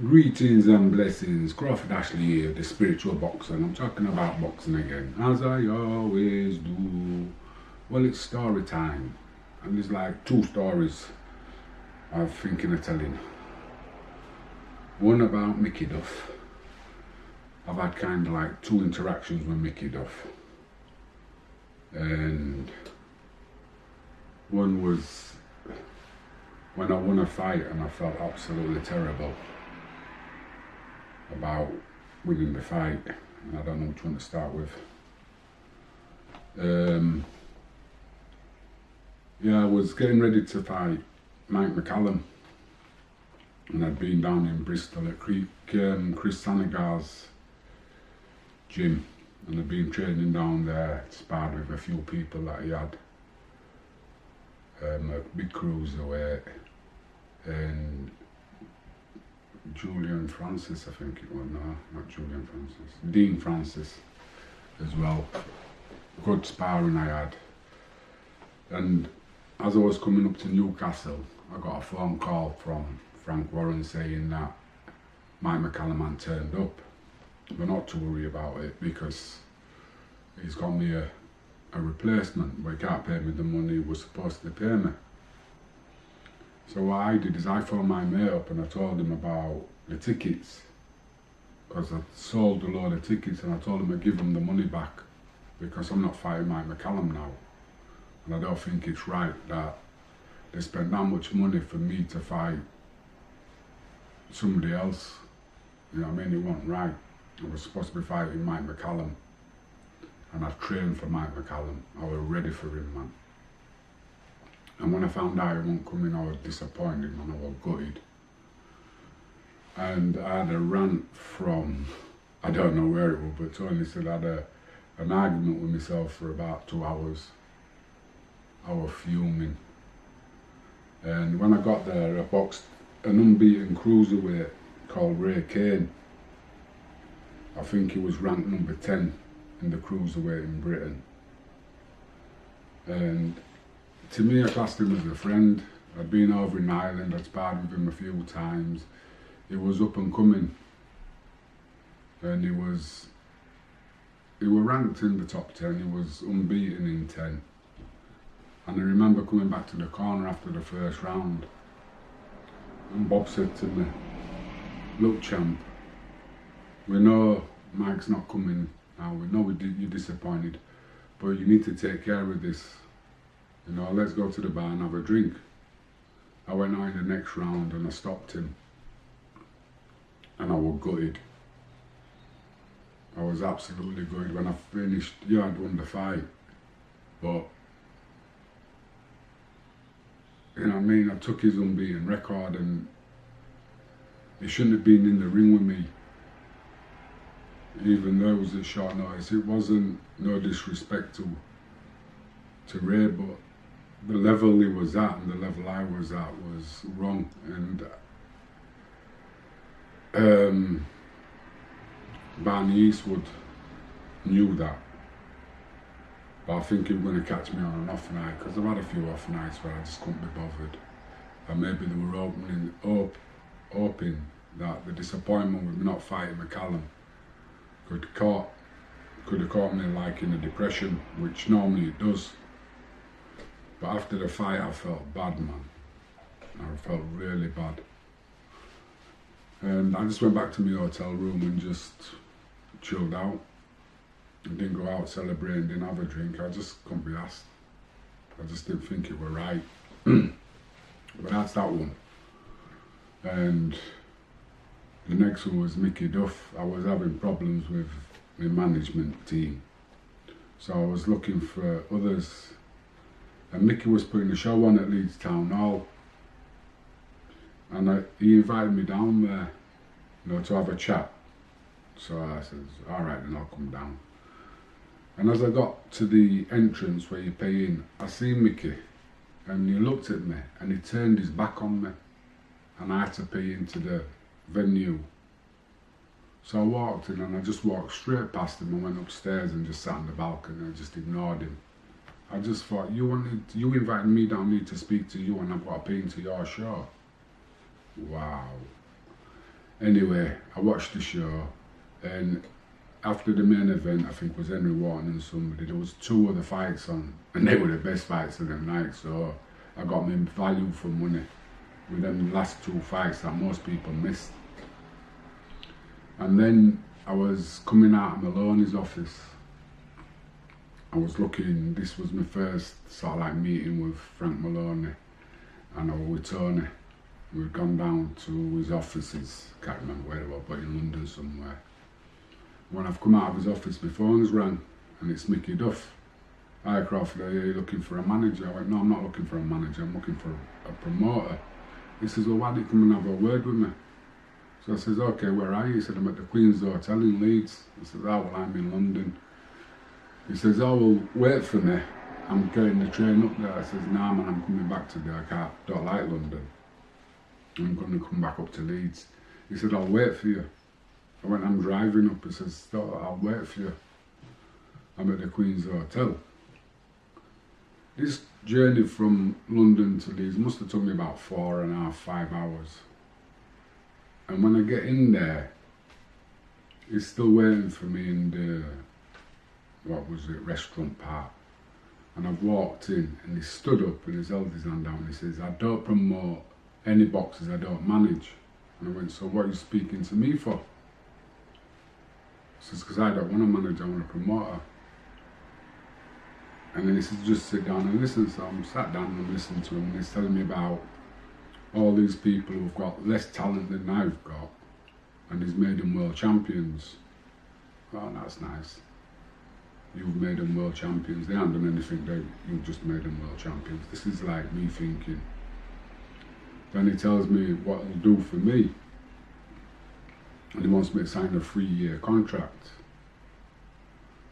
Greetings and blessings, Crawford Ashley here, the spiritual boxer, and I'm talking about boxing again, as I always do. Well, it's story time, and there's like two stories I'm thinking of telling. One about Micky Duff. I've had kind of like two interactions with Micky Duff, and one was when I won a fight and I felt absolutely terrible about winning the fight, and I don't know which one to start with. I was getting ready to fight Mike McCallum, and I'd been down in Bristol at Chris Sanagar's gym, and I'd been training down there, sparred with a few people that he had, a big cruiserweight, and Julian Francis, I think it was. No, not Julian Francis. Dean Francis as well. Good sparring I had. And as I was coming up to Newcastle, I got a phone call from Frank Warren saying that Mike McCallum had turned up. But not to worry about it, because he's got me a replacement, but he can't pay me the money he was supposed to pay me. So what I did is I phoned my mate up and I told him about the tickets, because I sold a load of tickets, and I told him I'd give him the money back because I'm not fighting Mike McCallum now, and I don't think it's right that they spent that much money for me to fight somebody else. You know what I mean? It wasn't right. I was supposed to be fighting Mike McCallum, and I've trained for Mike McCallum. I was ready for him, man. And when I found out he wasn't coming, I was disappointed, man. I was gutted. And I had a rant from, I don't know where it was, but Tony said I had an argument with myself for about 2 hours. I was fuming. And when I got there, I boxed an unbeaten cruiserweight called Ray Kane. I think he was ranked number 10 in the cruiserweight in Britain. And to me, I classed him as a friend. I'd been over in Ireland, I'd sparred with him a few times. He was up and coming, and he was ranked in the top 10, he was unbeaten in 10. And I remember coming back to the corner after the first round, and Bob said to me, "Look, champ, we know Mike's not coming now, we know you're disappointed, but you need to take care of this. You know, let's go to the bar and have a drink." I went out in the next round and I stopped him, and I was gutted. I was absolutely gutted. When I finished, yeah, I'd won the fight, but you know what I mean, I took his unbeaten record, and he shouldn't have been in the ring with me, even though it was at short notice. It wasn't no disrespect to Ray, but the level he was at and the level I was at was wrong, and Barney Eastwood knew that. But I think he was going to catch me on an off night, because I've had a few off nights where I just couldn't be bothered, and maybe they were hoping that the disappointment with me not fighting McCallum could have caught me like in a depression, which normally it does. But after the fight, I felt bad, man. I felt really bad. And I just went back to my hotel room and just chilled out. I didn't go out celebrating, didn't have a drink. I just couldn't be asked. I just didn't think it were right. But that's that one. And the next one was Micky Duff. I was having problems with my management team, so I was looking for others. And Micky was putting a show on at Leeds Town Hall, and he invited me down there, you know, to have a chat. So I said, all right, then I'll come down. And as I got to the entrance where you pay in, I seen Micky, and he looked at me, and he turned his back on me, and I had to pay into the venue. So I walked in, and I just walked straight past him and went upstairs and just sat on the balcony and just ignored him. I just thought, you invited me down here to speak to you, and I've got to pay into your show. Wow. Anyway, I watched the show, and after the main event, I think was Henry Wharton and somebody, there was 2 other fights on, and they were the best fights of the night, so I got my value for money with them last 2 fights that most people missed. And then I was coming out of Maloney's office. I was looking, this was my first sort of like meeting with Frank Maloney, and I was with Tony. We'd gone down to his offices, can't remember where they were, but in London somewhere. When I've come out of his office, my phone's rang, and it's Micky Duff. Hi Crawford, are you looking for a manager? I went, no, I'm not looking for a manager, I'm looking for a promoter. He says, well, why don't you come and have a word with me? So I says, okay, where are you? He said, I'm at the Queen's Hotel in Leeds. I said, oh, well, I'm in London. He says, oh, well, wait for me. I'm getting the train up there. I says, nah, man, I'm coming back today. Don't like London. I'm going to come back up to Leeds. He said, I'll wait for you. I went, I'm driving up. He says, I'll wait for you. I'm at the Queen's Hotel. This journey from London to Leeds must have took me about 4.5, 5 hours. And when I get in there, he's still waiting for me in the, restaurant part. And I've walked in, and he stood up and he's held his hand down and he says, I don't promote any boxes I don't manage. And I went, so what are you speaking to me for? He says, because I don't want to manage, I want to promote her. And then he says, just sit down and listen. So I'm sat down and I'm listening to him, and he's telling me about all these people who've got less talent than I've got, and he's made them world champions. Oh, that's nice. You've made them world champions. They haven't done anything, you've just made them world champions. This is like me thinking. Then he tells me what he'll do for me. And he wants me to sign a 3-year contract.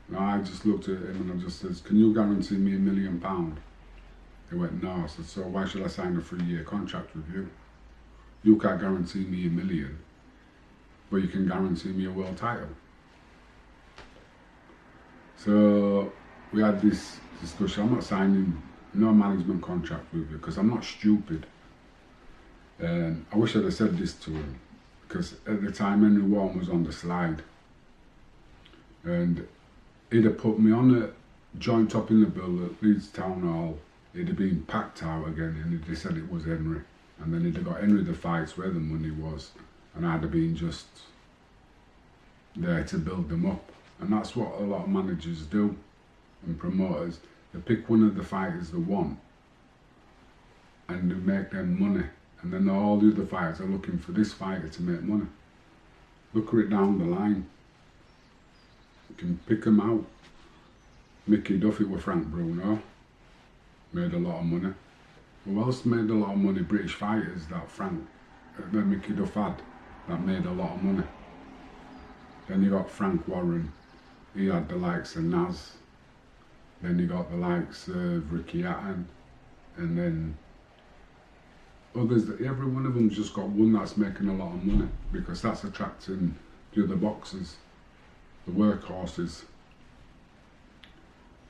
Now I just looked at him and I just says, can you guarantee me £1 million? He went, no. I said, so why should I sign a 3-year contract with you? You can't guarantee me £1 million, but you can guarantee me a world title. So we had this discussion. I'm not signing no management contract with you because I'm not stupid. And I wish I'd have said this to him, because at the time Henry Wharton was on the slide, and he'd have put me on a joint up in the bill at Leeds Town Hall. It'd have been packed out again, and he'd have said it was Henry, and then he'd have got Henry the fights where the money was, and I'd have been just there to build them up. And that's what a lot of managers do and promoters. They pick one of the fighters they want and they make them money, and then all the other fighters are looking for this fighter to make money. Look at it down the line. You can pick them out. Micky Duff with Frank Bruno made a lot of money. Who else made a lot of money? British fighters that Micky Duff had that made a lot of money. Then you got Frank Warren. He had the likes of Naz. Then you got the likes of Ricky Hatton, and then others. Every one of them's just got one that's making a lot of money, because that's attracting the other boxers, the workhorses.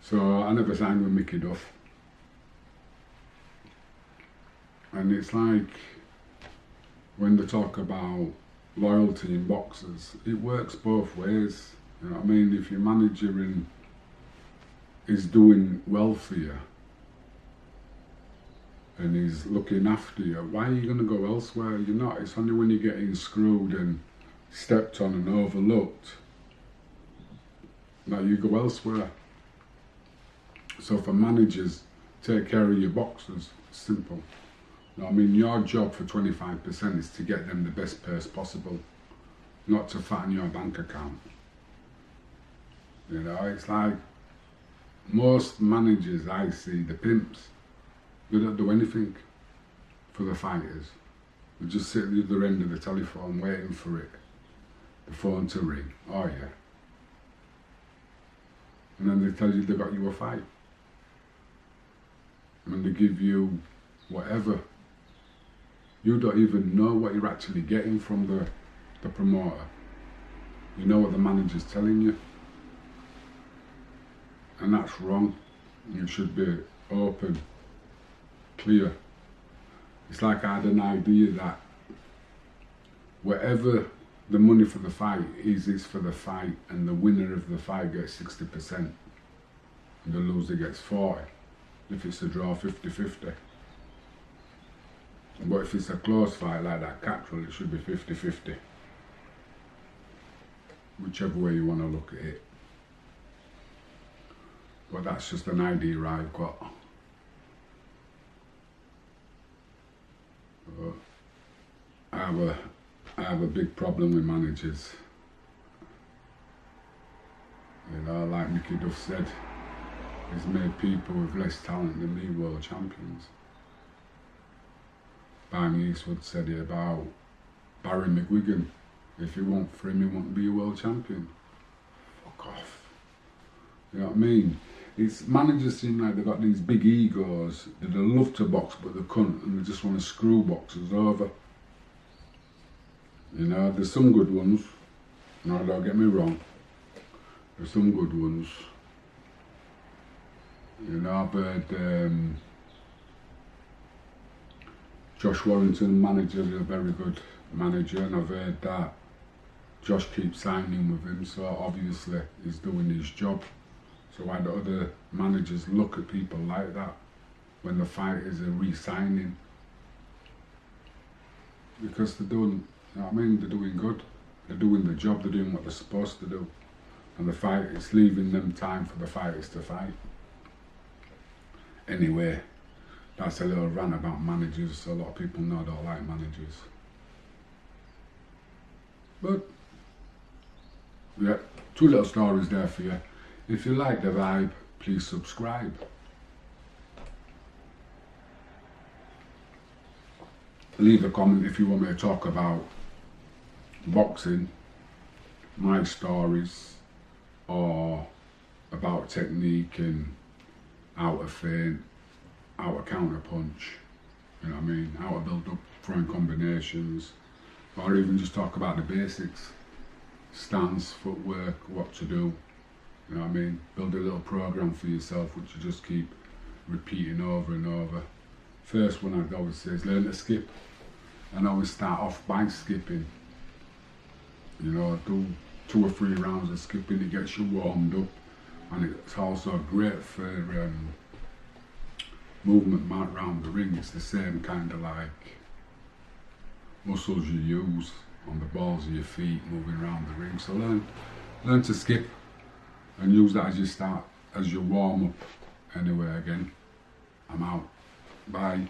So I never signed with Micky Duff. And it's like, when they talk about loyalty in boxers, it works both ways. You know what I mean? If your manager is doing well for you and he's looking after you, why are you going to go elsewhere? You're not. It's only when you're getting screwed and stepped on and overlooked that you go elsewhere. So for managers, take care of your boxers. Simple. You know what I mean? Your job for 25% is to get them the best purse possible, not to fatten your bank account. You know, it's like most managers I see, the pimps, they don't do anything for the fighters. They just sit at the other end of the telephone waiting for it, the phone to ring. Oh yeah. And then they tell you they got you a fight. And they give you whatever. You don't even know what you're actually getting from the promoter. You know what the manager's telling you. And that's wrong. You should be open, clear. It's like I had an idea that whatever the money for the fight is for the fight, and the winner of the fight gets 60%, and the loser gets 40%. If it's a draw, 50-50. But if it's a close fight like that Cattrall, it should be 50-50. Whichever way you want to look at it. But that's just an idea I've got. I have a big problem with managers. You know, like Micky Duff said, he's made people with less talent than me world champions. Barney Eastwood said it about Barry McGuigan. If it weren't for him, he wouldn't be a world champion. Fuck off. You know what I mean? It's managers seem like they've got these big egos that they love to box but they couldn't, and they just want to screw boxers over. You know, there's some good ones. No, don't get me wrong. There's some good ones. You know, I've heard Josh Warrington, manager, is a very good manager, and I've heard that Josh keeps signing with him, so obviously he's doing his job. So why do other managers look at people like that when the fighters are re-signing? Because they're doing, you know what I mean, they're doing good. They're doing the job, they're doing what they're supposed to do. And the fight, it's leaving them time for the fighters to fight. Anyway, that's a little rant about managers. A lot of people know I don't like managers. But, yeah, 2 little stories there for you. If you like the vibe, please subscribe. Leave a comment if you want me to talk about boxing, my stories, or about technique and how to feint, how to counter punch, you know what I mean, how to build up throwing combinations, or even just talk about the basics, stance, footwork, what to do. You know what I mean? Build a little program for yourself which you just keep repeating over and over. First one I'd always say is learn to skip, and always start off by skipping. You know, do 2 or 3 rounds of skipping, it gets you warmed up, and it's also great for movement around the ring. It's the same kind of like muscles you use on the balls of your feet moving around the ring. So learn to skip and use that as you start, as your warm up. Anyway, again, I'm out. Bye.